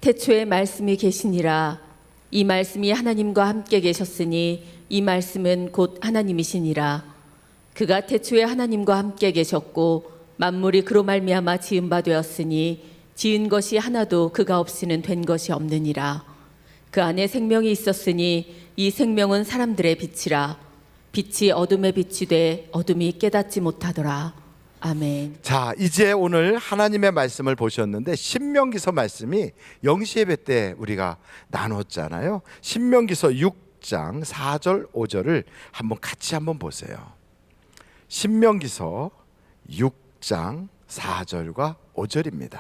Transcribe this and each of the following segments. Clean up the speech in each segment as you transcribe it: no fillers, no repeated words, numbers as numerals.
태초에 말씀이 계시니라. 이 말씀이 하나님과 함께 계셨으니 이 말씀은 곧 하나님이시니라. 그가 태초에 하나님과 함께 계셨고 만물이 그로 말미암아 지은 바 되었으니 지은 것이 하나도 그가 없이는 된 것이 없느니라. 그 안에 생명이 있었으니 이 생명은 사람들의 빛이라. 빛이 어둠에 비치되 어둠이 깨닫지 못하더라. 아멘. 자, 이제 오늘 하나님의 말씀을 보셨는데 신명기서 말씀이 영시예배 때 우리가 나눴잖아요. 신명기서 6장 4절 5절을 같이 보세요. 신명기서 6장 4절과 5절입니다.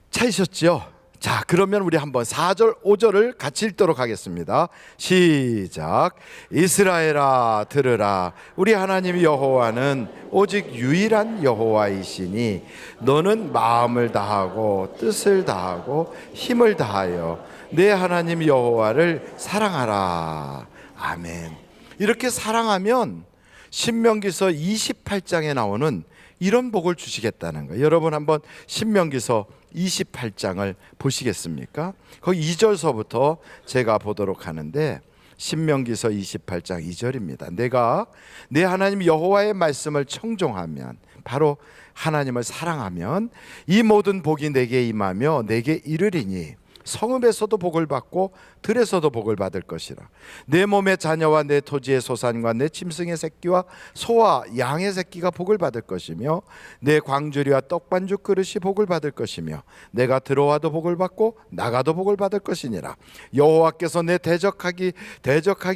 찾으셨죠? 자, 그러면 우리 한번 4절 5절을 같이 읽도록 하겠습니다. 시작. 이스라엘아 들으라. 우리 하나님 여호와는 오직 유일한 여호와이시니 너는 마음을 다하고 뜻을 다하고 힘을 다하여 내 하나님 여호와를 사랑하라. 아멘. 이렇게 사랑하면 신명기서 28장에 나오는 이런 복을 주시겠다는 거예요. 여러분 한번 신명기서 28장을 보시겠습니까? 거기 2절서부터 제가 보도록 하는데 신명기서 28장 2절입니다. 내가 내 하나님 여호와의 말씀을 청종하면, 바로 하나님을 사랑하면 이 모든 복이 내게 임하며 내게 이르리니 성읍에서도 복을 받고 들에서도 복을 받을 것이라. 내 몸의 자녀와 내 토지의 소산과 내 짐승의 새끼와 소와 양의 새끼가 복을 받을 것이며 내 광주리와 떡반죽 그릇이 복을 받을 것이며 내가 들어와도 복을 받고 나가도 복을 받을 것이니라. 여호와께서 내 대적하기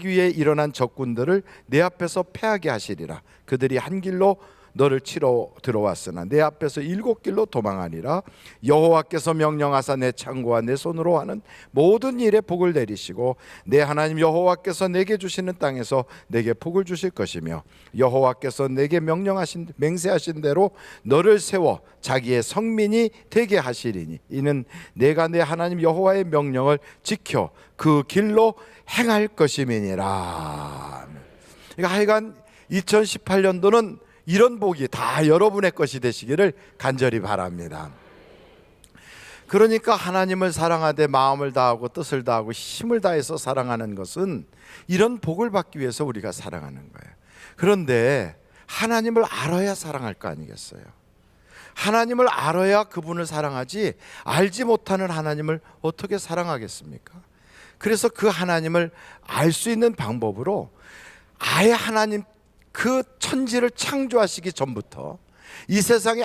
위해 일어난 적군들을 내 앞에서 패하게 하시리라. 그들이 한 길로 너를 치러 들어왔으나 내 앞에서 7길로 도망하니라. 여호와께서 명령하사 내 창고와 내 손으로 하는 모든 일에 복을 내리시고 내 하나님 여호와께서 내게 주시는 땅에서 내게 복을 주실 것이며 여호와께서 내게 맹세하신 대로 너를 세워 자기의 성민이 되게 하시리니 이는 내가 내 하나님 여호와의 명령을 지켜 그 길로 행할 것임이니라. 그러니까 하여간 2018년도는 이런 복이 다 여러분의 것이 되시기를 간절히 바랍니다. 그러니까 하나님을 사랑하되 마음을 다하고 뜻을 다하고 힘을 다해서 사랑하는 것은 이런 복을 받기 위해서 우리가 사랑하는 거예요. 그런데 하나님을 알아야 사랑할 거 아니겠어요? 하나님을 알아야 그분을 사랑하지, 알지 못하는 하나님을 어떻게 사랑하겠습니까? 그래서 그 하나님을 알 수 있는 방법으로 아예 하나님 그 천지를 창조하시기 전부터 이 세상에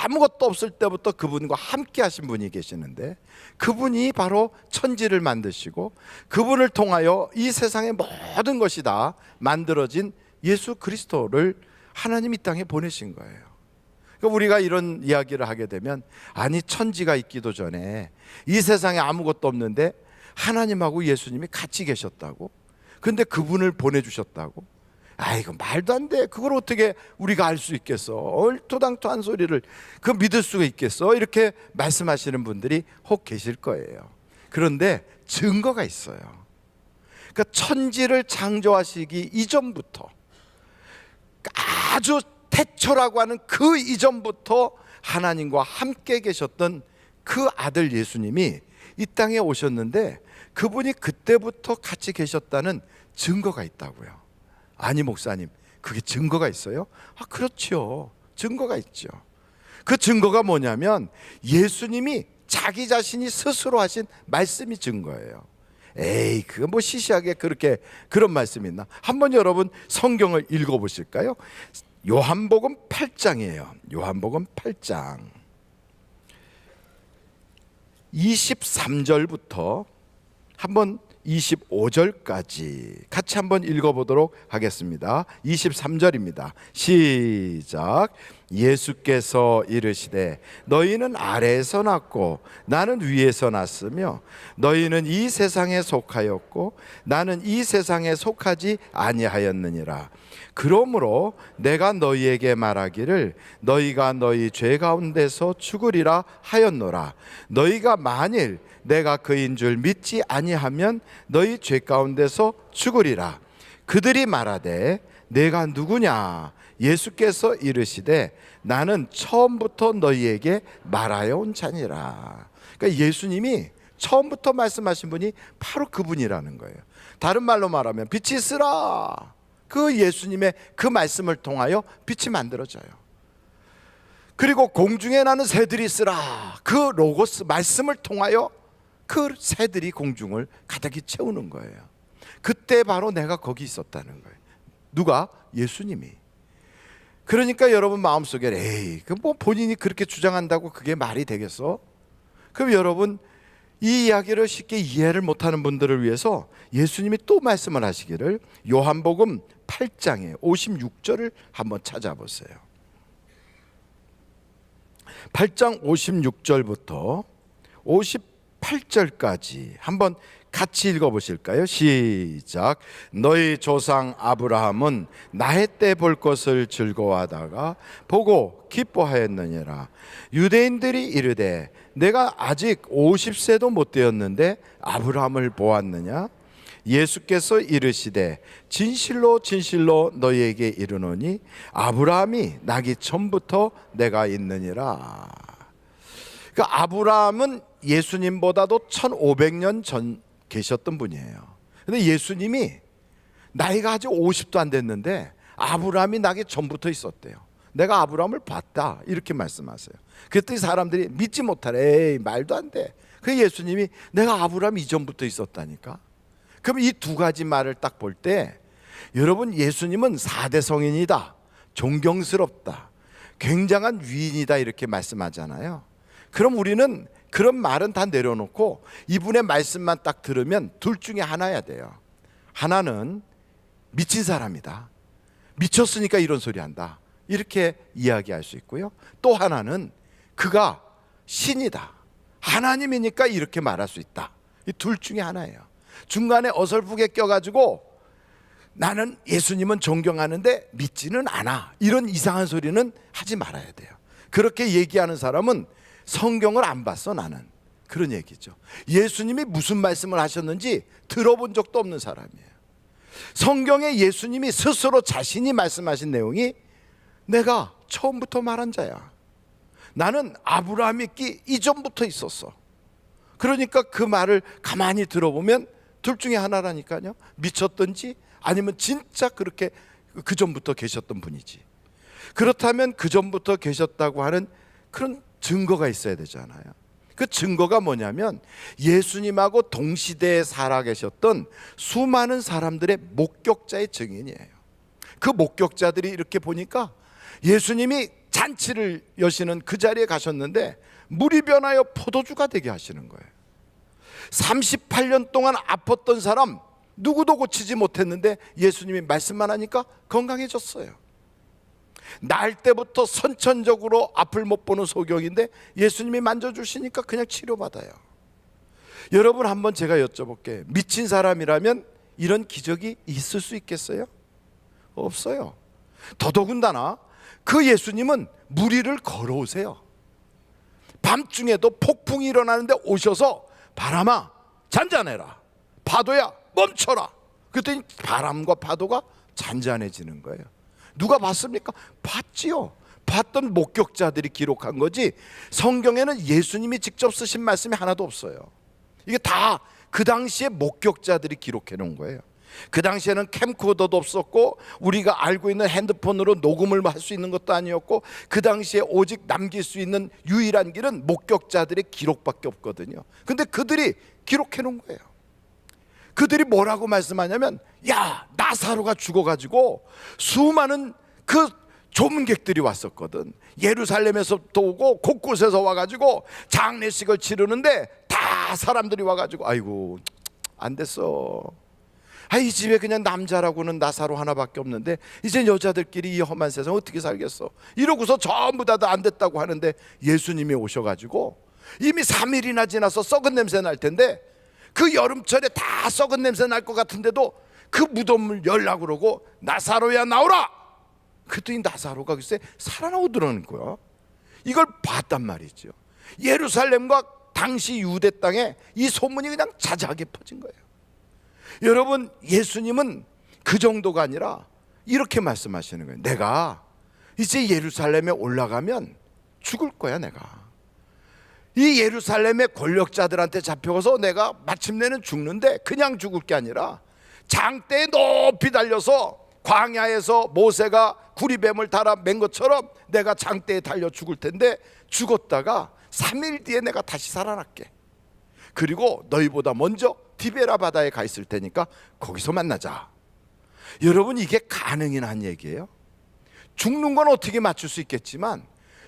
아무것도 없을 때부터 그분과 함께 하신 분이 계시는데, 그분이 바로 천지를 만드시고 그분을 통하여 이 세상의 모든 것이 다 만들어진 예수 그리스도를 하나님 이 땅에 보내신 거예요. 그러니까 우리가 이런 이야기를 하게 되면, 아니 천지가 있기도 전에 이 세상에 아무것도 없는데 하나님하고 예수님이 같이 계셨다고? 근데 그분을 보내주셨다고? 아이고 말도 안 돼. 그걸 어떻게 우리가 알 수 있겠어? 얼토당토한 소리를 그 믿을 수가 있겠어? 이렇게 말씀하시는 분들이 혹 계실 거예요. 그런데 증거가 있어요. 그러니까 천지를 창조하시기 이전부터, 아주 태초라고 하는 그 이전부터 하나님과 함께 계셨던 그 아들 예수님이 이 땅에 오셨는데, 그분이 그때부터 같이 계셨다는 증거가 있다고요. 아니 목사님, 그게 증거가 있어요? 그렇죠. 증거가 있죠. 그 증거가 뭐냐면 예수님이 자기 자신이 스스로 하신 말씀이 증거예요. 에이, 그거 뭐 시시하게 그렇게 그런 말씀이 있나? 한번 여러분 성경을 읽어보실까요? 요한복음 8장이에요. 요한복음 8장 23절부터 한번 25절까지 같이 한번 읽어보도록 하겠습니다. 23절입니다. 시작. 예수께서 이르시되 너희는 아래에서 났고 나는 위에서 났으며 너희는 이 세상에 속하였고 나는 이 세상에 속하지 아니하였느니라. 그러므로 내가 너희에게 말하기를 너희가 너희 죄 가운데서 죽으리라 하였노라. 너희가 만일 내가 그인 줄 믿지 아니하면 너희 죄 가운데서 죽으리라. 그들이 말하되 내가 누구냐? 예수께서 이르시되 나는 처음부터 너희에게 말하여 온 자니라. 그러니까 예수님이 처음부터 말씀하신 분이 바로 그분이라는 거예요. 다른 말로 말하면 빛이 있으라. 그 예수님의 그 말씀을 통하여 빛이 만들어져요. 그리고 공중에 나는 새들이 있으라. 그 로고스 말씀을 통하여 그 새들이 공중을 가득히 채우는 거예요. 그때 바로 내가 거기 있었다는 거예요. 누가? 예수님이. 그러니까 여러분 마음속에 에이, 그 뭐 본인이 그렇게 주장한다고 그게 말이 되겠어? 그럼 여러분 이 이야기를 쉽게 이해를 못하는 분들을 위해서 예수님이 또 말씀을 하시기를 요한복음 8장에 56절을 한번 찾아보세요. 8장 56절부터 58절까지 한번 같이 읽어보실까요? 시작. 너희 조상 아브라함은 나의 때 볼 것을 즐거워하다가 보고 기뻐하였느니라. 유대인들이 이르되 내가 아직 50세도 못 되었는데 아브라함을 보았느냐? 예수께서 이르시되 진실로 진실로 너희에게 이르노니 아브라함이 나기 전부터 내가 있느니라. 그러니까 아브라함은 예수님보다도 1500년 전 계셨던 분이에요. 근데 예수님이 나이가 아직 50도 안 됐는데 아브라함이 나기 전부터 있었대요. 내가 아브라함을 봤다 이렇게 말씀하세요. 그랬더니 사람들이 믿지 못하래. 에이, 말도 안 돼. 그 예수님이 내가 아브라함 이전부터 있었다니까. 그럼 이 두 가지 말을 딱 볼 때 여러분 예수님은 4대 성인이다, 존경스럽다, 굉장한 위인이다 이렇게 말씀하잖아요. 그럼 우리는 그런 말은 다 내려놓고 이분의 말씀만 딱 들으면 둘 중에 하나야 돼요. 하나는 미친 사람이다, 미쳤으니까 이런 소리 한다 이렇게 이야기할 수 있고요. 또 하나는 그가 신이다, 하나님이니까 이렇게 말할 수 있다. 이 둘 중에 하나예요. 중간에 어설프게 껴가지고 나는 예수님은 존경하는데 믿지는 않아 이런 이상한 소리는 하지 말아야 돼요. 그렇게 얘기하는 사람은 성경을 안 봤어 나는, 그런 얘기죠. 예수님이 무슨 말씀을 하셨는지 들어본 적도 없는 사람이에요. 성경에 예수님이 스스로 자신이 말씀하신 내용이 내가 처음부터 말한 자야, 나는 아브라함 있기 이전부터 있었어. 그러니까 그 말을 가만히 들어보면 둘 중에 하나라니까요. 미쳤든지 아니면 진짜 그렇게 그 전부터 계셨던 분이지. 그렇다면 그 전부터 계셨다고 하는 그런 증거가 있어야 되잖아요. 그 증거가 뭐냐면 예수님하고 동시대에 살아계셨던 수많은 사람들의 목격자의 증인이에요. 그 목격자들이 이렇게 보니까 예수님이 잔치를 여시는 그 자리에 가셨는데 물이 변하여 포도주가 되게 하시는 거예요. 38년 동안 아팠던 사람 누구도 고치지 못했는데 예수님이 말씀만 하니까 건강해졌어요. 날 때부터 선천적으로 앞을 못 보는 소경인데 예수님이 만져주시니까 그냥 치료받아요. 여러분 한번 제가 여쭤볼게요. 미친 사람이라면 이런 기적이 있을 수 있겠어요? 없어요. 더더군다나 그 예수님은 물 위를 걸어오세요. 밤중에도 폭풍이 일어나는데 오셔서 바람아 잔잔해라, 파도야 멈춰라. 그랬더니 바람과 파도가 잔잔해지는 거예요. 누가 봤습니까? 봤지요. 봤던 목격자들이 기록한 거지 성경에는 예수님이 직접 쓰신 말씀이 하나도 없어요. 이게 다 그 당시에 목격자들이 기록해 놓은 거예요. 그 당시에는 캠코더도 없었고 우리가 알고 있는 핸드폰으로 녹음을 할 수 있는 것도 아니었고 그 당시에 오직 남길 수 있는 유일한 길은 목격자들의 기록밖에 없거든요. 근데 그들이 기록해 놓은 거예요. 그들이 뭐라고 말씀하냐면 야, 나사로가 죽어가지고 수많은 그 조문객들이 왔었거든. 예루살렘에서부터 오고 곳곳에서 와가지고 장례식을 치르는데 다 사람들이 와가지고 아이고 안 됐어. 이 집에 그냥 남자라고는 나사로 하나밖에 없는데 이제 여자들끼리 이 험한 세상 어떻게 살겠어. 이러고서 전부 다 안 됐다고 하는데 예수님이 오셔가지고 이미 3일이나 지나서 썩은 냄새 날 텐데 그 여름철에 다 썩은 냄새 날 것 같은데도 그 무덤을 열라고 그러고 나사로야 나오라. 그랬더니 나사로가 글쎄 살아나오더라는 거야. 이걸 봤단 말이죠. 예루살렘과 당시 유대 땅에 이 소문이 그냥 자자하게 퍼진 거예요. 여러분 예수님은 그 정도가 아니라 이렇게 말씀하시는 거예요. 내가 이제 예루살렘에 올라가면 죽을 거야 내가. 이 예루살렘의 권력자들한테 잡혀가서 내가 마침내는 죽는데 그냥 죽을 게 아니라 장대에 높이 달려서 광야에서 모세가 구리뱀을 달아 맨 것처럼 내가 장대에 달려 죽을 텐데 죽었다가 3일 뒤에 내가 다시 살아날게. 그리고 너희보다 먼저 디베라 바다에 가 있을 테니까 거기서 만나자. 여러분, 이게 가능이나 한 얘기예요? 죽는 건 어떻게 맞출 수 있겠지만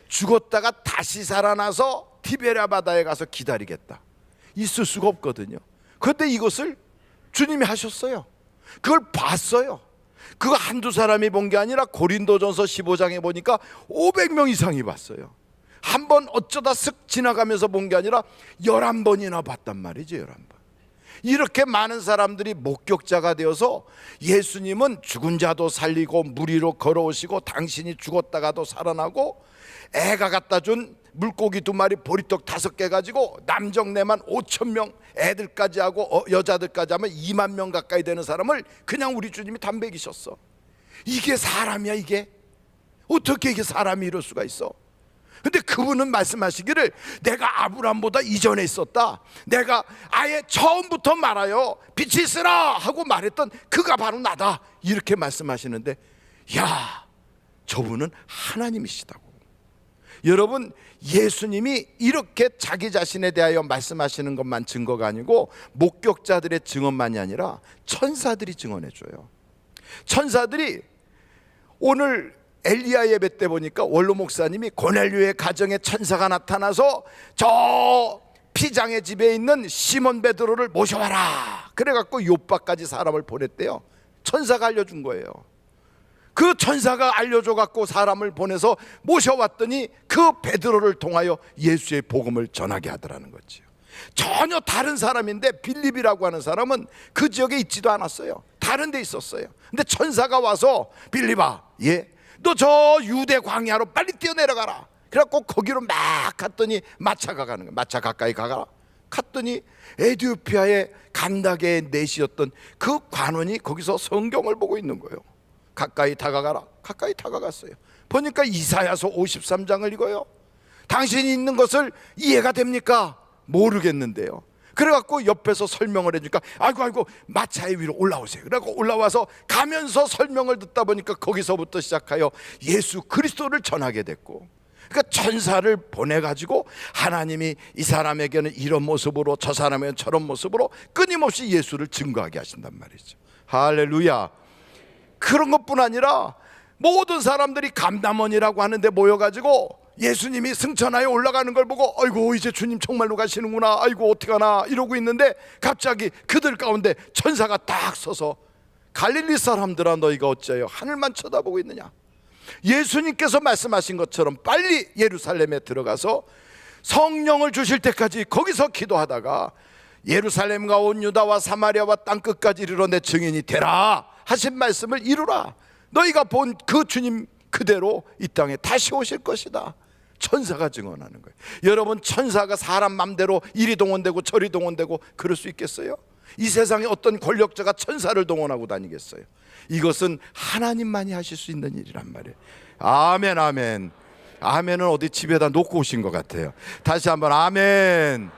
죽었다가 다시 살아나서 디베라 바다에 가서 기다리겠다, 있을 수가 없거든요. 그런데 이것을 주님이 하셨어요. 그걸 봤어요. 그거 한두 사람이 본 게 아니라 고린도전서 15장에 보니까 500명 이상이 봤어요. 한 번 어쩌다 쓱 지나가면서 본 게 아니라 11번이나 봤단 말이죠. 11번. 이렇게 많은 사람들이 목격자가 되어서 예수님은 죽은 자도 살리고 물 위로 걸어오시고 당신이 죽었다가도 살아나고 애가 갖다 준 물고기 2마리 보리떡 5개 가지고 남정네만 5,000명, 애들까지 하고 여자들까지 하면 2만 명 가까이 되는 사람을 그냥 우리 주님이 다 먹이셨어. 이게 사람이야? 이게 어떻게 이게 사람이 이럴 수가 있어? 근데 그분은 말씀하시기를 내가 아브라함보다 이전에 있었다, 내가 아예 처음부터 말하여 빛이 있으라 하고 말했던 그가 바로 나다, 이렇게 말씀하시는데, 야, 저분은 하나님이시다고. 여러분, 예수님이 이렇게 자기 자신에 대하여 말씀하시는 것만 증거가 아니고 목격자들의 증언만이 아니라 천사들이 증언해줘요. 천사들이 오늘 엘리야 예배 때 보니까 원로 목사님이 고넬료의 가정에 천사가 나타나서 저 피장의 집에 있는 시몬 베드로를 모셔와라 그래갖고 요바까지 사람을 보냈대요. 천사가 알려준 거예요. 그 천사가 알려줘갖고 사람을 보내서 모셔왔더니 그 베드로를 통하여 예수의 복음을 전하게 하더라는 거지요. 전혀 다른 사람인데 빌립이라고 하는 사람은 그 지역에 있지도 않았어요. 다른 데 있었어요. 근데 천사가 와서 빌립아, 너 저 유대 광야로 빨리 뛰어내려가라. 그래갖고 거기로 막 갔더니 마차가 가는 거야. 마차 가까이 가라. 갔더니 에티오피아의 간다게의 넷이었던 그 관원이 거기서 성경을 보고 있는 거예요. 가까이 다가가라. 가까이 다가갔어요. 보니까 이사야서 53장을 읽어요. 당신이 있는 것을 이해가 됩니까? 모르겠는데요. 그래갖고 옆에서 설명을 해주니까 아이고 마차의 위로 올라오세요. 그래갖고 올라와서 가면서 설명을 듣다 보니까 거기서부터 시작하여 예수 그리스도를 전하게 됐고, 그러니까 천사를 보내가지고 하나님이 이 사람에게는 이런 모습으로 저 사람에게는 저런 모습으로 끊임없이 예수를 증거하게 하신단 말이죠. 할렐루야. 그런 것뿐 아니라 모든 사람들이 감담원이라고 하는데 모여가지고 예수님이 승천하여 올라가는 걸 보고 아이고 이제 주님 정말로 가시는구나, 아이고 어떡하나 이러고 있는데 갑자기 그들 가운데 천사가 딱 서서 갈릴리 사람들아 너희가 어째요 하늘만 쳐다보고 있느냐. 예수님께서 말씀하신 것처럼 빨리 예루살렘에 들어가서 성령을 주실 때까지 거기서 기도하다가 예루살렘과 온 유다와 사마리아와 땅끝까지 이르러 내 증인이 되라 하신 말씀을 이루라. 너희가 본 그 주님 그대로 이 땅에 다시 오실 것이다. 천사가 증언하는 거예요. 여러분, 천사가 사람 맘대로 이리 동원되고 저리 동원되고 그럴 수 있겠어요? 이 세상에 어떤 권력자가 천사를 동원하고 다니겠어요? 이것은 하나님만이 하실 수 있는 일이란 말이에요. 아멘, 아멘. 아멘은 어디 집에다 놓고 오신 것 같아요. 다시 한번 아멘.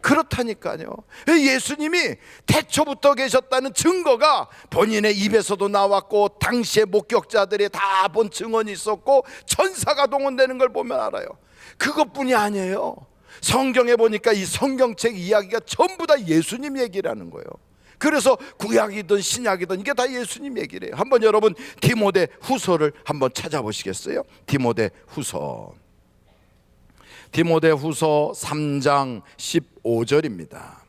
그렇다니까요. 예수님이 태초부터 계셨다는 증거가 본인의 입에서도 나왔고 당시의 목격자들이 다 본 증언이 있었고 천사가 동원되는 걸 보면 알아요. 그것뿐이 아니에요. 성경에 보니까 이 성경책 이야기가 전부 다 예수님 얘기라는 거예요. 그래서 구약이든 신약이든 이게 다 예수님 얘기래요. 한번 여러분 디모데 후서를 한번 찾아보시겠어요? 디모데 후서 3장 15절입니다.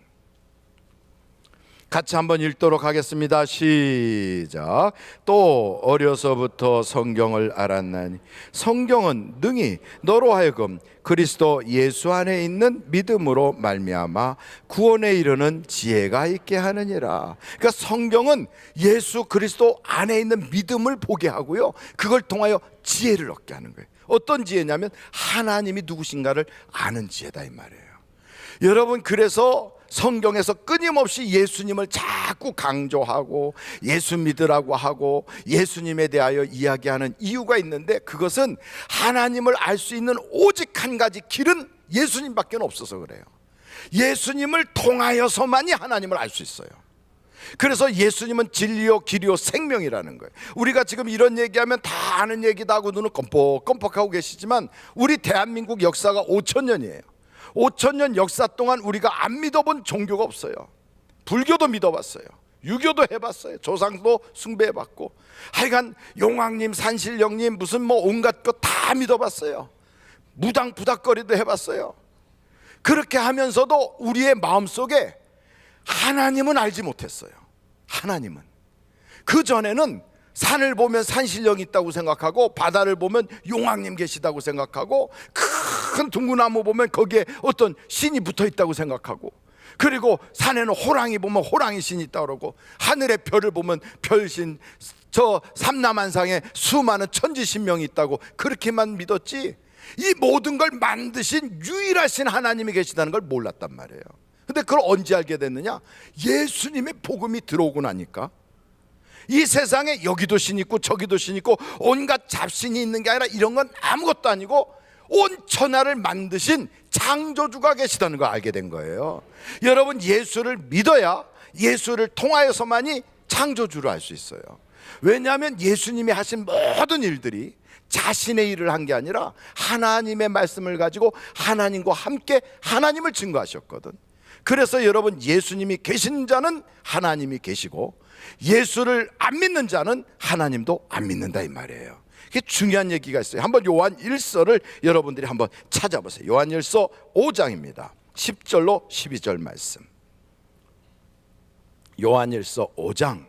같이 한번 읽도록 하겠습니다. 시작. 또 어려서부터 성경을 알았나니 성경은 능히 너로 하여금 그리스도 예수 안에 있는 믿음으로 말미암아 구원에 이르는 지혜가 있게 하느니라. 그러니까 성경은 예수 그리스도 안에 있는 믿음을 보게 하고요, 그걸 통하여 지혜를 얻게 하는 거예요. 어떤 지혜냐면 하나님이 누구신가를 아는 지혜다 이 말이에요. 여러분, 그래서 성경에서 끊임없이 예수님을 자꾸 강조하고 예수 믿으라고 하고 예수님에 대하여 이야기하는 이유가 있는데, 그것은 하나님을 알 수 있는 오직 한 가지 길은 예수님밖에 없어서 그래요. 예수님을 통하여서만이 하나님을 알 수 있어요. 그래서 예수님은 진리요 길이요 생명이라는 거예요. 우리가 지금 이런 얘기하면 다 아는 얘기다 하고 눈을 껌뻑껌뻑하고 계시지만, 우리 대한민국 역사가 5,000년이에요 5,000년 역사 동안 우리가 안 믿어본 종교가 없어요. 불교도 믿어봤어요. 유교도 해봤어요. 조상도 숭배해봤고, 하여간 용왕님, 산신령님, 무슨 뭐 온갖 것 다 믿어봤어요. 무당부닥거리도 해봤어요. 그렇게 하면서도 우리의 마음속에 하나님은 알지 못했어요. 하나님은 그전에는 산을 보면 산신령이 있다고 생각하고, 바다를 보면 용왕님 계시다고 생각하고, 큰 둥구나무 보면 거기에 어떤 신이 붙어 있다고 생각하고, 그리고 산에는 호랑이 보면 호랑이 신이 있다고 그러고, 하늘의 별을 보면 별신, 저 삼남한상에 수많은 천지신명이 있다고 그렇게만 믿었지, 이 모든 걸 만드신 유일하신 하나님이 계시다는 걸 몰랐단 말이에요. 근데 그걸 언제 알게 됐느냐? 예수님의 복음이 들어오고 나니까. 이 세상에 여기도 신 있고 저기도 신 있고 온갖 잡신이 있는 게 아니라 이런 건 아무것도 아니고 온 천하를 만드신 창조주가 계시다는 걸 알게 된 거예요. 여러분, 예수를 믿어야 예수를 통하여서만이 창조주를 알 수 있어요. 왜냐하면 예수님이 하신 모든 일들이 자신의 일을 한 게 아니라 하나님의 말씀을 가지고 하나님과 함께 하나님을 증거하셨거든. 그래서 여러분, 예수님이 계신 자는 하나님이 계시고, 예수를 안 믿는 자는 하나님도 안 믿는다, 이 말이에요. 이게 중요한 얘기가 있어요. 한번 요한 1서를 여러분들이 한번 찾아보세요. 요한 1서 5장입니다 10절로 12절 말씀. 요한 1서 5장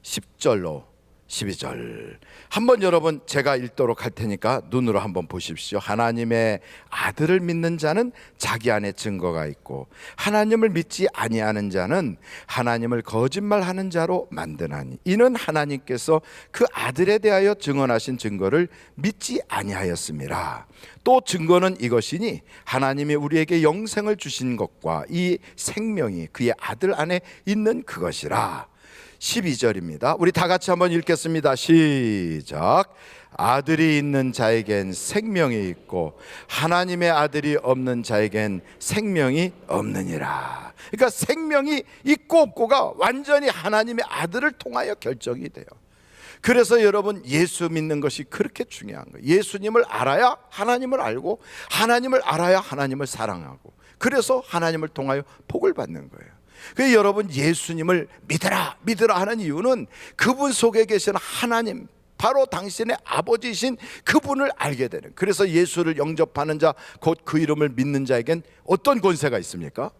10절로 12절 한번 여러분 제가 읽도록 할 테니까 눈으로 한번 보십시오. 하나님의 아들을 믿는 자는 자기 안에 증거가 있고, 하나님을 믿지 아니하는 자는 하나님을 거짓말하는 자로 만드나니, 이는 하나님께서 그 아들에 대하여 증언하신 증거를 믿지 아니하였음이라. 또 증거는 이것이니 하나님이 우리에게 영생을 주신 것과 이 생명이 그의 아들 안에 있는 그것이라. 12절입니다. 우리 다 같이 한번 읽겠습니다. 시작. 아들이 있는 자에겐 생명이 있고 하나님의 아들이 없는 자에겐 생명이 없느니라. 그러니까 생명이 있고 없고가 완전히 하나님의 아들을 통하여 결정이 돼요. 그래서 여러분, 예수 믿는 것이 그렇게 중요한 거예요. 예수님을 알아야 하나님을 알고, 하나님을 알아야 하나님을 사랑하고, 그래서 하나님을 통하여 복을 받는 거예요. 그래서 여러분, 예수님을 믿으라 하는 이유는 그분 속에 계신 하나님, 바로 당신의 아버지이신 그분을 알게 되는. 그래서 예수를 영접하는 자, 곧 그 이름을 믿는 자에겐 어떤 권세가 있습니까?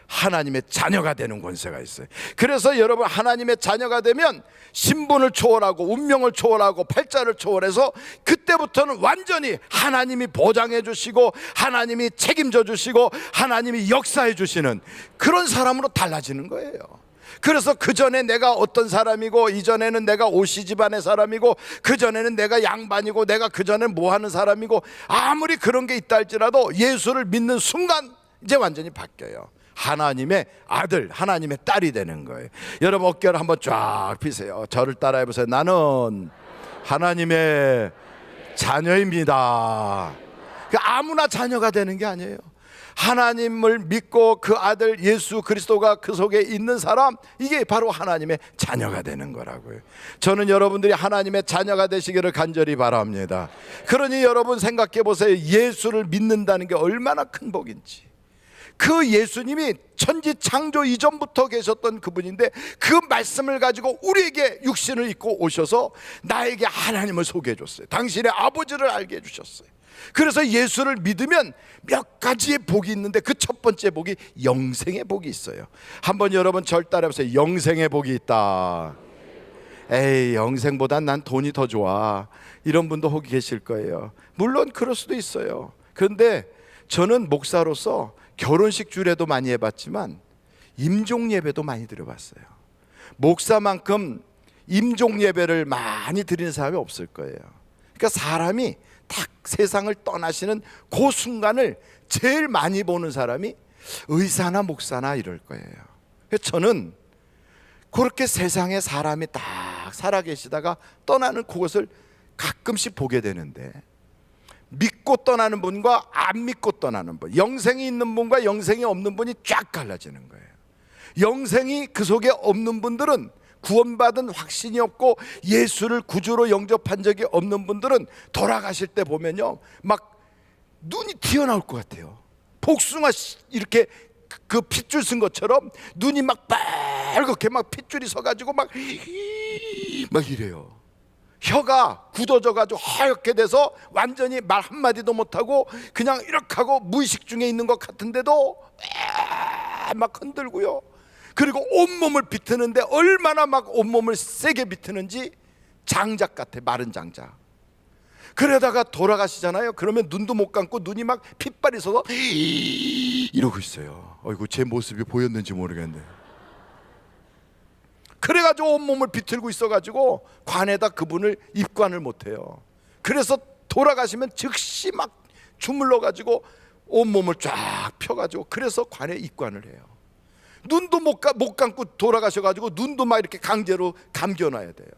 하나님의 자녀가 되는 권세가 있어요. 그래서 여러분, 하나님의 자녀가 되면 신분을 초월하고 운명을 초월하고 팔자를 초월해서 그때부터는 완전히 하나님이 보장해 주시고 하나님이 책임져 주시고 하나님이 역사해 주시는 그런 사람으로 달라지는 거예요. 그래서 그전에 내가 어떤 사람이고, 이전에는 내가 오시 집안의 사람이고, 그전에는 내가 양반이고, 내가 그전에는 뭐 하는 사람이고, 아무리 그런 게 있다 할지라도 예수를 믿는 순간 이제 완전히 바뀌어요. 하나님의 아들, 하나님의 딸이 되는 거예요. 여러분, 어깨를 한번 쫙 펴세요. 저를 따라해 보세요. 나는 하나님의 자녀입니다. 아무나 자녀가 되는 게 아니에요. 하나님을 믿고 그 아들 예수 그리스도가 그 속에 있는 사람, 이게 바로 하나님의 자녀가 되는 거라고요. 저는 여러분들이 하나님의 자녀가 되시기를 간절히 바랍니다. 그러니 여러분 생각해 보세요. 예수를 믿는다는 게 얼마나 큰 복인지. 그 예수님이 천지 창조 이전부터 계셨던 그분인데, 그 말씀을 가지고 우리에게 육신을 입고 오셔서 나에게 하나님을 소개해 줬어요. 당신의 아버지를 알게 해 주셨어요. 그래서 예수를 믿으면 몇 가지의 복이 있는데, 그 첫 번째 복이 영생의 복이 있어요. 한번 여러분 절 따라해 보세요. 영생의 복이 있다. 에이, 영생보단 난 돈이 더 좋아, 이런 분도 혹 계실 거예요. 물론 그럴 수도 있어요. 그런데 저는 목사로서 결혼식 주례도 많이 해봤지만 임종 예배도 많이 드려봤어요. 목사만큼 임종 예배를 많이 드리는 사람이 없을 거예요. 그러니까 사람이 딱 세상을 떠나시는 그 순간을 제일 많이 보는 사람이 의사나 목사나 이럴 거예요. 그래서 저는 그렇게 세상에 사람이 딱 살아계시다가 떠나는 그것을 가끔씩 보게 되는데, 믿고 떠나는 분과 안 믿고 떠나는 분, 영생이 있는 분과 영생이 없는 분이 쫙 갈라지는 거예요. 영생이 그 속에 없는 분들은, 구원받은 확신이 없고 예수를 구주로 영접한 적이 없는 분들은 돌아가실 때 보면요, 막 눈이 튀어나올 것 같아요. 복숭아 이렇게 그 핏줄 쓴 것처럼 눈이 막 빨갛게 막 핏줄이 서가지고 막 이래요. 혀가 굳어져가지고 하얗게 돼서 완전히 말 한마디도 못하고 그냥 이렇게 하고 무의식 중에 있는 것 같은데도 막 흔들고요. 그리고 온몸을 비트는데 얼마나 막 온몸을 세게 비트는지 장작 같아, 마른 장작. 그러다가 돌아가시잖아요. 그러면 눈도 못 감고 눈이 막 핏발이 서서 이러고 있어요. 어이구, 제 모습이 보였는지 모르겠네. 그래가지고 온몸을 비틀고 있어가지고 관에다 그분을 입관을 못해요. 그래서 돌아가시면 즉시 막 주물러가지고 온몸을 쫙 펴가지고 그래서 관에 입관을 해요. 눈도 못 감고 돌아가셔가지고 눈도 막 이렇게 강제로 감겨놔야 돼요.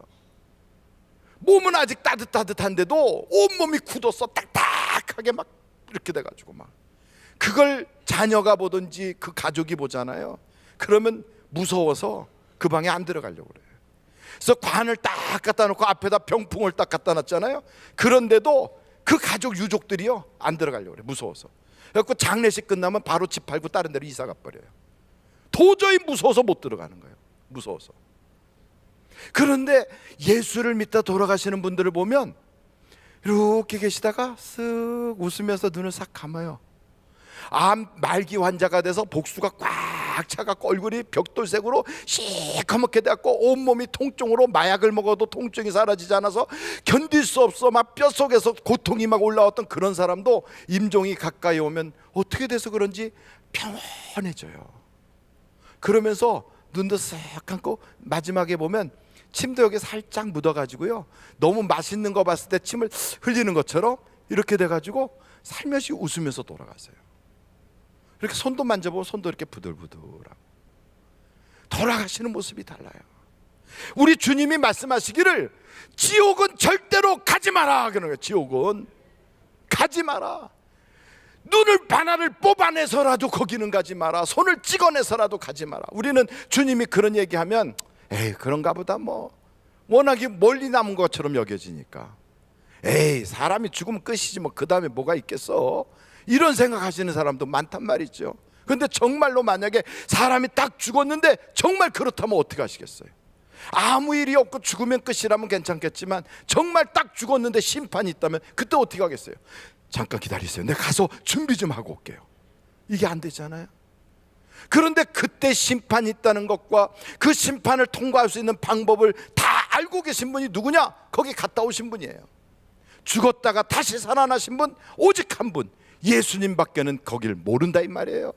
몸은 아직 따뜻한데도 온몸이 굳어서 딱딱하게 막 이렇게 돼가지고 막 그걸 자녀가 보든지 그 가족이 보잖아요. 그러면 무서워서 그 방에 안 들어가려고 그래요. 그래서 관을 딱 갖다 놓고 앞에다 병풍을 딱 갖다 놨잖아요. 그런데도 그 가족 유족들이요 안 들어가려고 그래요. 무서워서. 그래서 장례식 끝나면 바로 집 팔고 다른 데로 이사 가버려요. 도저히 무서워서 못 들어가는 거예요. 무서워서. 그런데 예수를 믿다 돌아가시는 분들을 보면 이렇게 계시다가 쓱 웃으면서 눈을 싹 감아요. 암 말기 환자가 돼서 복수가 꽉 차갖고 얼굴이 벽돌색으로 시커멓게 돼갖고 온몸이 통증으로 마약을 먹어도 통증이 사라지지 않아서 견딜 수 없어 막 뼛속에서 고통이 막 올라왔던 그런 사람도 임종이 가까이 오면 어떻게 돼서 그런지 평온해져요. 그러면서 눈도 싹 감고 마지막에 보면 침도 여기 살짝 묻어가지고요, 너무 맛있는 거 봤을 때 침을 흘리는 것처럼 이렇게 돼가지고 살며시 웃으면서 돌아가세요. 이렇게 손도 만져보고 손도 이렇게 부들부들하고 돌아가시는 모습이 달라요. 우리 주님이 말씀하시기를 지옥은 절대로 가지 마라 그러는 거예요. 지옥은 가지 마라. 눈을 하나를 뽑아내서라도 거기는 가지 마라. 손을 찍어내서라도 가지 마라. 우리는 주님이 그런 얘기하면 에이 그런가 보다, 뭐 워낙에 멀리 남은 것처럼 여겨지니까 에이 사람이 죽으면 끝이지 뭐 그 다음에 뭐가 있겠어, 이런 생각하시는 사람도 많단 말이죠. 그런데 정말로 만약에 사람이 딱 죽었는데 정말 그렇다면 어떻게 하시겠어요? 아무 일이 없고 죽으면 끝이라면 괜찮겠지만 정말 딱 죽었는데 심판이 있다면 그때 어떻게 하겠어요? 잠깐 기다리세요, 내가 가서 준비 좀 하고 올게요. 이게 안 되잖아요. 그런데 그때 심판이 있다는 것과 그 심판을 통과할 수 있는 방법을 다 알고 계신 분이 누구냐? 거기 갔다 오신 분이에요. 죽었다가 다시 살아나신 분 오직 한 분, 예수님밖에는 거길 모른다 이 말이에요.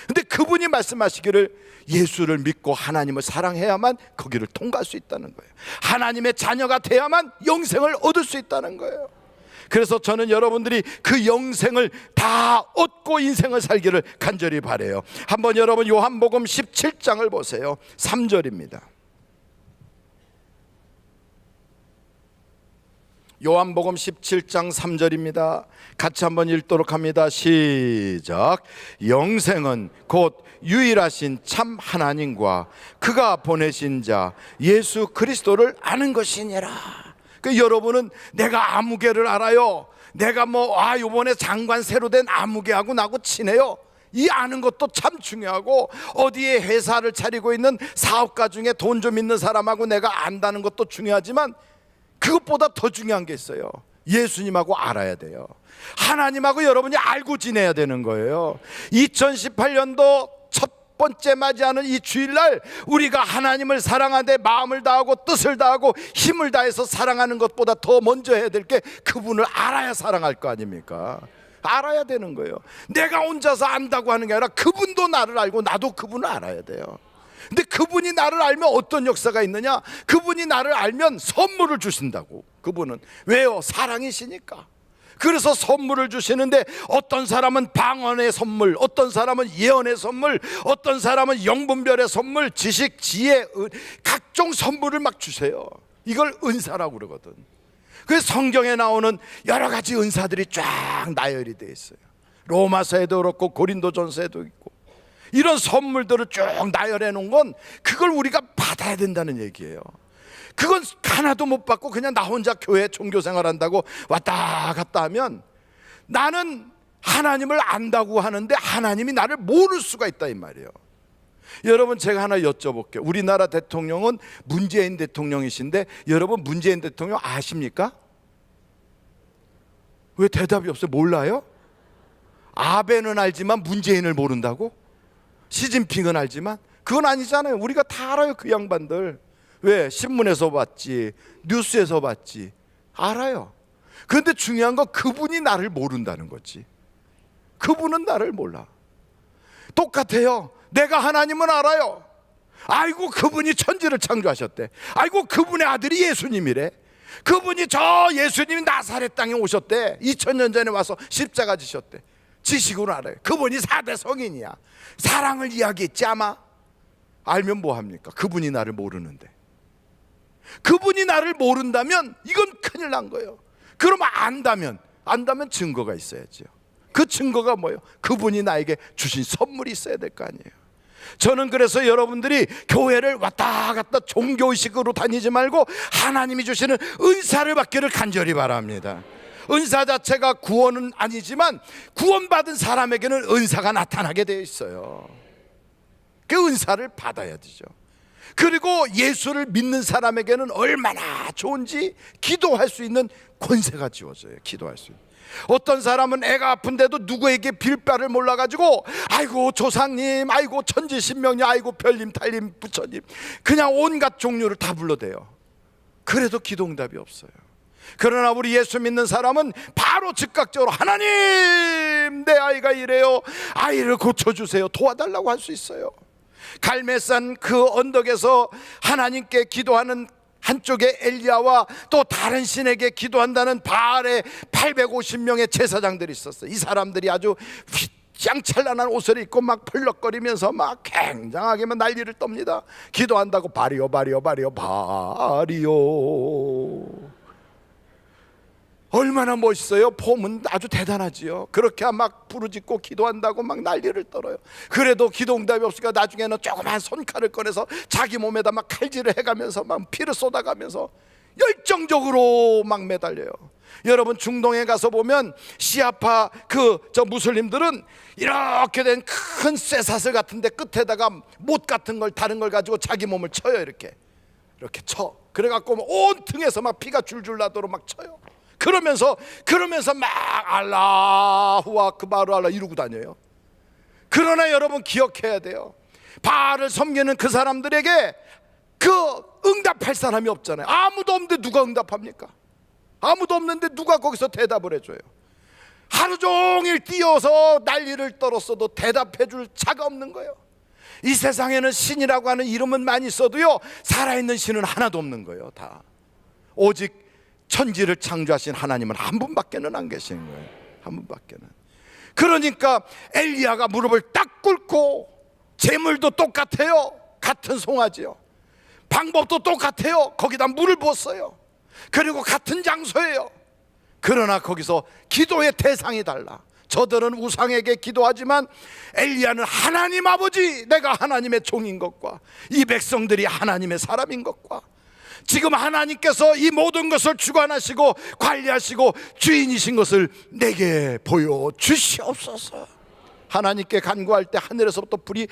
근데 그분이 말씀하시기를 예수를 믿고 하나님을 사랑해야만 거기를 통과할 수 있다는 거예요. 하나님의 자녀가 돼야만 영생을 얻을 수 있다는 거예요. 그래서 저는 여러분들이 그 영생을 다 얻고 인생을 살기를 간절히 바라요. 한번 여러분 요한복음 17장을 보세요. 3절입니다. 요한복음 17장 3절입니다. 같이 한번 읽도록 합니다. 시작. 영생은 곧 유일하신 참 하나님과 그가 보내신 자 예수 그리스도를 아는 것이니라. 그 여러분은 내가 아무개를 알아요, 내가 요번에 장관 새로 된 아무개하고 나하고 친해요, 이 아는 것도 참 중요하고 어디에 회사를 차리고 있는 사업가 중에 돈 좀 있는 사람하고 내가 안다는 것도 중요하지만 그것보다 더 중요한 게 있어요. 예수님하고 알아야 돼요. 하나님하고 여러분이 알고 지내야 되는 거예요. 2018년도 첫 번째 맞이하는 이 주일날 우리가 하나님을 사랑하되 마음을 다하고 뜻을 다하고 힘을 다해서 사랑하는 것보다 더 먼저 해야 될 게 그분을 알아야 사랑할 거 아닙니까? 알아야 되는 거예요. 내가 혼자서 안다고 하는 게 아니라 그분도 나를 알고 나도 그분을 알아야 돼요. 근데 그분이 나를 알면 어떤 역사가 있느냐? 그분이 나를 알면 선물을 주신다고. 그분은 왜요? 사랑이시니까. 그래서 선물을 주시는데 어떤 사람은 방언의 선물, 어떤 사람은 예언의 선물, 어떤 사람은 영분별의 선물, 지식, 지혜, 각종 선물을 막 주세요. 이걸 은사라고 그러거든. 그래서 성경에 나오는 여러 가지 은사들이 쫙 나열이 되어 있어요. 로마서에도 그렇고 고린도전서에도 있고, 이런 선물들을 쭉 나열해 놓은 건 그걸 우리가 받아야 된다는 얘기예요. 그건 하나도 못 받고 그냥 나 혼자 교회 종교생활 한다고 왔다 갔다 하면 나는 하나님을 안다고 하는데 하나님이 나를 모를 수가 있다 이 말이에요. 여러분, 제가 하나 여쭤볼게요. 우리나라 대통령은 문재인 대통령이신데 여러분 문재인 대통령 아십니까? 왜 대답이 없어요? 몰라요? 아베는 알지만 문재인을 모른다고? 시진핑은 알지만? 그건 아니잖아요. 우리가 다 알아요, 그 양반들. 왜? 신문에서 봤지, 뉴스에서 봤지, 알아요. 그런데 중요한 건 그분이 나를 모른다는 거지. 그분은 나를 몰라. 똑같아요. 내가 하나님은 알아요. 아이고, 그분이 천지를 창조하셨대. 아이고, 그분의 아들이 예수님이래. 그분이 저 예수님이 나사렛 땅에 오셨대. 2000년 전에 와서 십자가 지셨대. 지식으로 알아요. 그분이 4대 성인이야. 사랑을 이야기했지 아마. 알면 뭐합니까? 그분이 나를 모르는데. 그분이 나를 모른다면 이건 큰일 난 거예요. 그러면 안다면 증거가 있어야죠. 그 증거가 뭐예요? 그분이 나에게 주신 선물이 있어야 될 거 아니에요. 저는 그래서 여러분들이 교회를 왔다 갔다 종교의식으로 다니지 말고 하나님이 주시는 은사를 받기를 간절히 바랍니다. 은사 자체가 구원은 아니지만 구원받은 사람에게는 은사가 나타나게 되어 있어요. 그 은사를 받아야 되죠. 그리고 예수를 믿는 사람에게는 얼마나 좋은지 기도할 수 있는 권세가 주어져요. 기도할 수 있는. 어떤 사람은 애가 아픈데도 누구에게 빌 바를 몰라가지고 아이고 조상님, 아이고 천지신명님, 아이고 별님 달님 부처님, 그냥 온갖 종류를 다 불러대요. 그래도 기도응답이 없어요. 그러나 우리 예수 믿는 사람은 바로 즉각적으로 하나님, 내 아이가 이래요, 아이를 고쳐주세요, 도와달라고 할 수 있어요. 갈멜산 그 언덕에서 하나님께 기도하는 한쪽에 엘리야와 또 다른 신에게 기도한다는 바알의 850명의 제사장들이 있었어요. 이 사람들이 아주 휘장찬란한 옷을 입고 막 펄럭거리면서 막 굉장하게만 난리를 떱니다. 기도한다고 바리오 바리오 바리오 바리오. 얼마나 멋있어요. 폼은 아주 대단하지요. 그렇게 막 부르짖고 기도한다고 막 난리를 떨어요. 그래도 기도 응답이 없으니까 나중에는 조그만 손칼을 꺼내서 자기 몸에다 막 칼질을 해가면서 막 피를 쏟아가면서 열정적으로 막 매달려요. 여러분, 중동에 가서 보면 시아파 저 무슬림들은 이렇게 된 큰 쇠사슬 같은데 끝에다가 못 같은 걸, 다른 걸 가지고 자기 몸을 쳐요. 이렇게 쳐. 그래갖고 온 등에서 막 피가 줄줄 나도록 막 쳐요. 그러면서 막 알라후 아크바르 알라 이러고 다녀요. 그러나 여러분 기억해야 돼요. 바알을 섬기는 그 사람들에게 그 응답할 사람이 없잖아요. 아무도 없는데 누가 응답합니까? 아무도 없는데 누가 거기서 대답을 해줘요? 하루 종일 뛰어서 난리를 떨었어도 대답해 줄 자가 없는 거예요. 이 세상에는 신이라고 하는 이름은 많이 있어도요, 살아있는 신은 하나도 없는 거예요. 다 오직 천지를 창조하신 하나님은 한 분밖에는 안 계시는 거예요. 한 분밖에는. 그러니까 엘리야가 무릎을 딱 꿇고, 제물도 똑같아요. 같은 송아지요. 방법도 똑같아요. 거기다 물을 부었어요. 그리고 같은 장소예요. 그러나 거기서 기도의 대상이 달라. 저들은 우상에게 기도하지만 엘리야는 하나님 아버지, 내가 하나님의 종인 것과 이 백성들이 하나님의 사람인 것과 지금 하나님께서 이 모든 것을 주관하시고 관리하시고 주인이신 것을 내게 보여주시옵소서. 하나님께 간구할 때 하늘에서부터 불이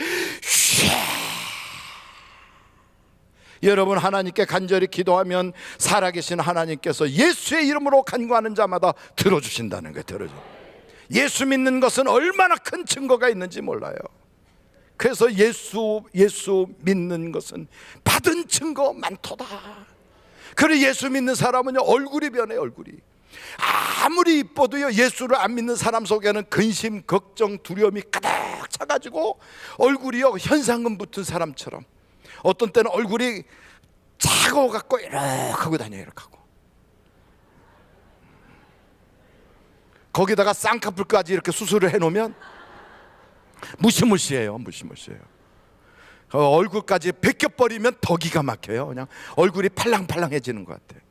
여러분, 하나님께 간절히 기도하면 살아계신 하나님께서 예수의 이름으로 간구하는 자마다 들어주신다는 거예요. 예수 믿는 것은 얼마나 큰 증거가 있는지 몰라요. 그래서 예수 믿는 것은 받은 증거 많도다. 그래, 예수 믿는 사람은요, 얼굴이 변해요. 얼굴이 아무리 이뻐도요, 예수를 안 믿는 사람 속에는 근심, 걱정, 두려움이 가득 차가지고 얼굴이요, 현상금 붙은 사람처럼, 어떤 때는 얼굴이 차가워갖고 이렇게 하고 다녀요. 이렇게 하고. 거기다가 쌍꺼풀까지 이렇게 수술을 해놓으면 무시무시해요. 무시무시해요. 얼굴까지 벗겨버리면 더 기가 막혀요. 그냥 얼굴이 팔랑팔랑해지는 것 같아요.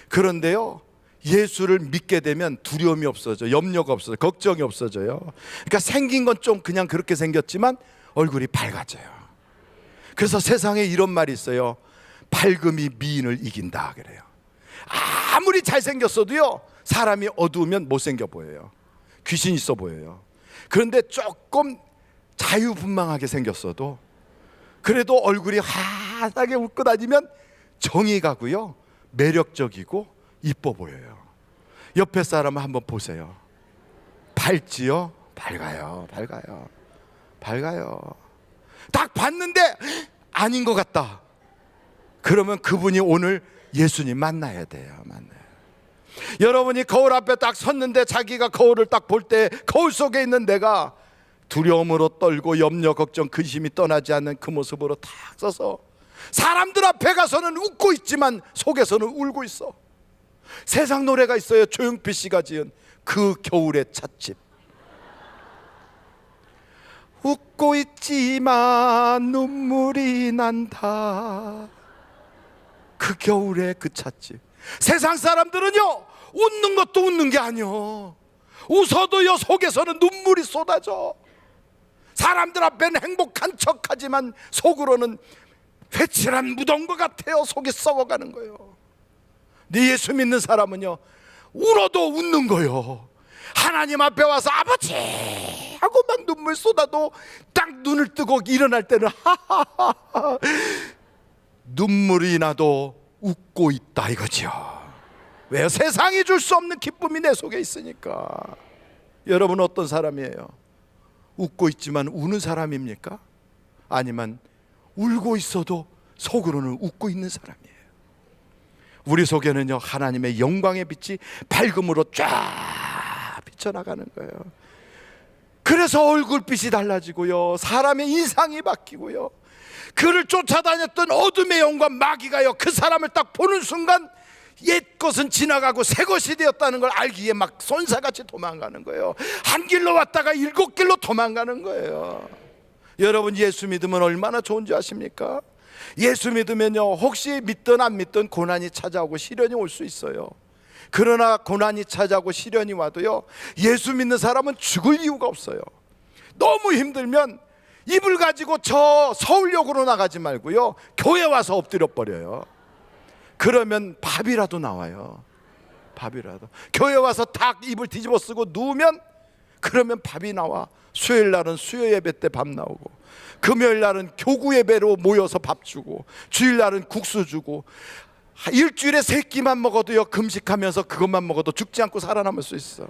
그런데요, 예수를 믿게 되면 두려움이 없어져요. 염려가 없어져요. 걱정이 없어져요. 그러니까 생긴 건 좀 그냥 그렇게 생겼지만 얼굴이 밝아져요. 그래서 세상에 이런 말이 있어요. 밝음이 미인을 이긴다 그래요. 아무리 잘생겼어도요, 사람이 어두우면 못생겨 보여요. 귀신 있어 보여요. 그런데 조금 자유분방하게 생겼어도 그래도 얼굴이 환하게 웃고 다니면 정이 가고요, 매력적이고 이뻐 보여요. 옆에 사람 한번 보세요. 밝지요? 밝아요. 밝아요. 밝아요. 딱 봤는데 아닌 것 같다. 그러면 그분이 오늘 예수님 만나야 돼요. 만나요. 여러분이 거울 앞에 딱 섰는데 자기가 거울을 딱 볼 때 거울 속에 있는 내가 두려움으로 떨고 염려, 걱정, 근심이 떠나지 않는 그 모습으로 딱 서서 사람들 앞에 가서는 웃고 있지만 속에서는 울고 있어. 세상 노래가 있어요. 조용필 씨가 지은 그 겨울의 찻집. 웃고 있지만 눈물이 난다. 그 겨울의 그 찻집. 세상 사람들은요, 웃는 것도 웃는 게 아니요, 웃어도요 속에서는 눈물이 쏟아져. 사람들 앞에는 행복한 척하지만 속으로는 회칠한 무덤과 같아요. 속이 썩어가는 거예요. 네 예수 믿는 사람은요, 울어도 웃는 거예요. 하나님 앞에 와서 아버지 하고 막 눈물 쏟아도 딱 눈을 뜨고 일어날 때는 하하하, 눈물이 나도 웃고 있다 이거죠. 왜요? 세상이 줄 수 없는 기쁨이 내 속에 있으니까. 여러분 어떤 사람이에요? 웃고 있지만 우는 사람입니까? 아니면 울고 있어도 속으로는 웃고 있는 사람이에요. 우리 속에는요, 하나님의 영광의 빛이 밝음으로 쫙 비쳐나가는 거예요. 그래서 얼굴빛이 달라지고요, 사람의 인상이 바뀌고요, 그를 쫓아다녔던 어둠의 영과 마귀가요, 그 사람을 딱 보는 순간 옛 것은 지나가고 새 것이 되었다는 걸 알기에 막 손사같이 도망가는 거예요. 한 길로 왔다가 7길로 도망가는 거예요. 여러분 예수 믿으면 얼마나 좋은지 아십니까? 예수 믿으면요, 혹시 믿든 안 믿든 고난이 찾아오고 시련이 올 수 있어요. 그러나 고난이 찾아오고 시련이 와도요, 예수 믿는 사람은 죽을 이유가 없어요. 너무 힘들면 이불 가지고 저 서울역으로 나가지 말고요, 교회 와서 엎드려 버려요. 그러면 밥이라도 나와요. 밥이라도. 교회 와서 탁 이불 뒤집어 쓰고 누우면 그러면 밥이 나와. 수요일 날은 수요 예배 때 밥 나오고, 금요일 날은 교구 예배로 모여서 밥 주고, 주일 날은 국수 주고, 일주일에 3끼만 먹어도요, 금식하면서 그것만 먹어도 죽지 않고 살아남을 수 있어.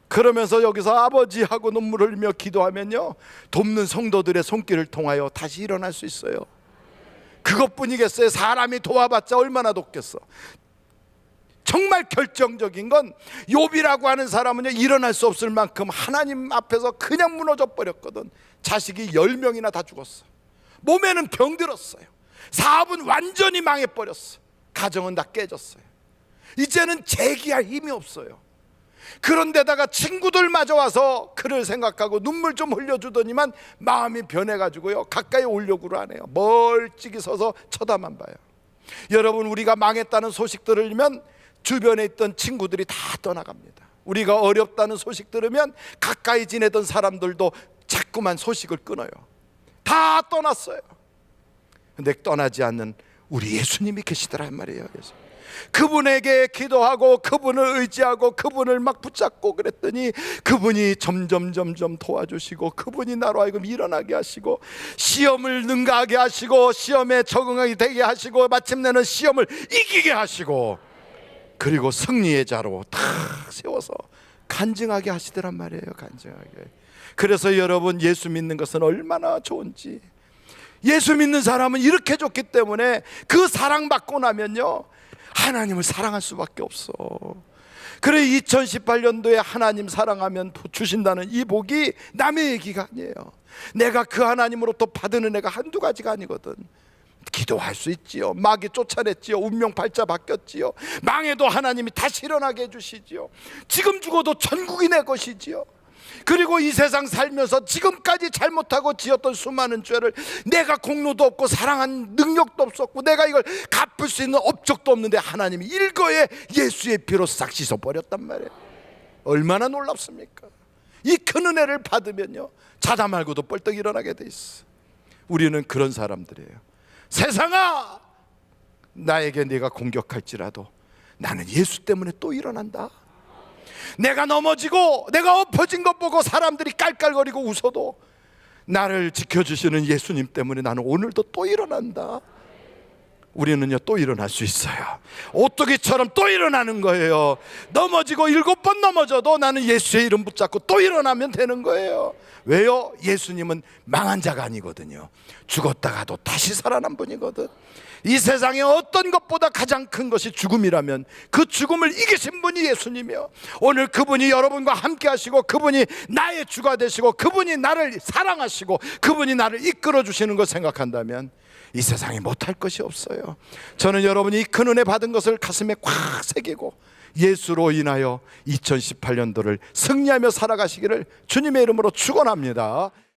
그러면서 여기서 아버지 하고 눈물 흘리며 기도하면요, 돕는 성도들의 손길을 통하여 다시 일어날 수 있어요. 그것뿐이겠어요? 사람이 도와봤자 얼마나 돕겠어. 정말 결정적인 건 욥이라고 하는 사람은요, 일어날 수 없을 만큼 하나님 앞에서 그냥 무너져 버렸거든. 자식이 10명이나 다 죽었어. 몸에는 병들었어요. 사업은 완전히 망해버렸어. 가정은 다 깨졌어요. 이제는 재기할 힘이 없어요. 그런데다가 친구들마저 와서 그를 생각하고 눈물 좀 흘려주더니만 마음이 변해가지고요, 가까이 오려고 안 해요. 멀찍이 서서 쳐다만 봐요. 여러분, 우리가 망했다는 소식 들으면 주변에 있던 친구들이 다 떠나갑니다. 우리가 어렵다는 소식 들으면 가까이 지내던 사람들도 자꾸만 소식을 끊어요. 다 떠났어요. 근데 떠나지 않는 우리 예수님이 계시더란 말이에요. 그래서 그분에게 기도하고 그분을 의지하고 그분을 막 붙잡고 그랬더니 그분이 점점 도와주시고, 그분이 나로 하여금 일어나게 하시고, 시험을 능가하게 하시고, 시험에 적응하게 되게 하시고, 마침내는 시험을 이기게 하시고, 그리고 승리의 자로 탁 세워서 간증하게 하시더란 말이에요. 간증하게. 그래서 여러분, 예수 믿는 것은 얼마나 좋은지. 예수 믿는 사람은 이렇게 좋기 때문에 그 사랑받고 나면요, 하나님을 사랑할 수밖에 없어. 그래 2018년도에 하나님 사랑하면 주신다는 이 복이 남의 얘기가 아니에요. 내가 그 하나님으로부터 받은 은혜가 한두 가지가 아니거든. 기도할 수 있지요. 마귀 쫓아냈지요. 운명 팔자 바뀌었지요. 망해도 하나님이 다시 일어나게 해주시지요. 지금 죽어도 천국이 내 것이지요. 그리고 이 세상 살면서 지금까지 잘못하고 지었던 수많은 죄를 내가 공로도 없고 사랑한 능력도 없었고 내가 이걸 갚을 수 있는 업적도 없는데 하나님이 일거에 예수의 피로 싹 씻어버렸단 말이에요. 얼마나 놀랍습니까? 이 큰 은혜를 받으면요, 자다 말고도 벌떡 일어나게 돼 있어. 우리는 그런 사람들이에요. 세상아, 나에게 네가 공격할지라도 나는 예수 때문에 또 일어난다. 내가 넘어지고 내가 엎어진 것 보고 사람들이 깔깔거리고 웃어도 나를 지켜주시는 예수님 때문에 나는 오늘도 또 일어난다. 우리는요, 또 일어날 수 있어요. 오뚜기처럼 또 일어나는 거예요. 넘어지고 7번 넘어져도 나는 예수의 이름 붙잡고 또 일어나면 되는 거예요. 왜요? 예수님은 망한 자가 아니거든요. 죽었다가도 다시 살아난 분이거든. 이 세상에 어떤 것보다 가장 큰 것이 죽음이라면 그 죽음을 이기신 분이 예수님이요. 오늘 그분이 여러분과 함께 하시고 그분이 나의 주가 되시고 그분이 나를 사랑하시고 그분이 나를 이끌어 주시는 것 생각한다면 이 세상에 못할 것이 없어요. 저는 여러분이 이 큰 은혜 받은 것을 가슴에 꽉 새기고 예수로 인하여 2018년도를 승리하며 살아가시기를 주님의 이름으로 축원합니다.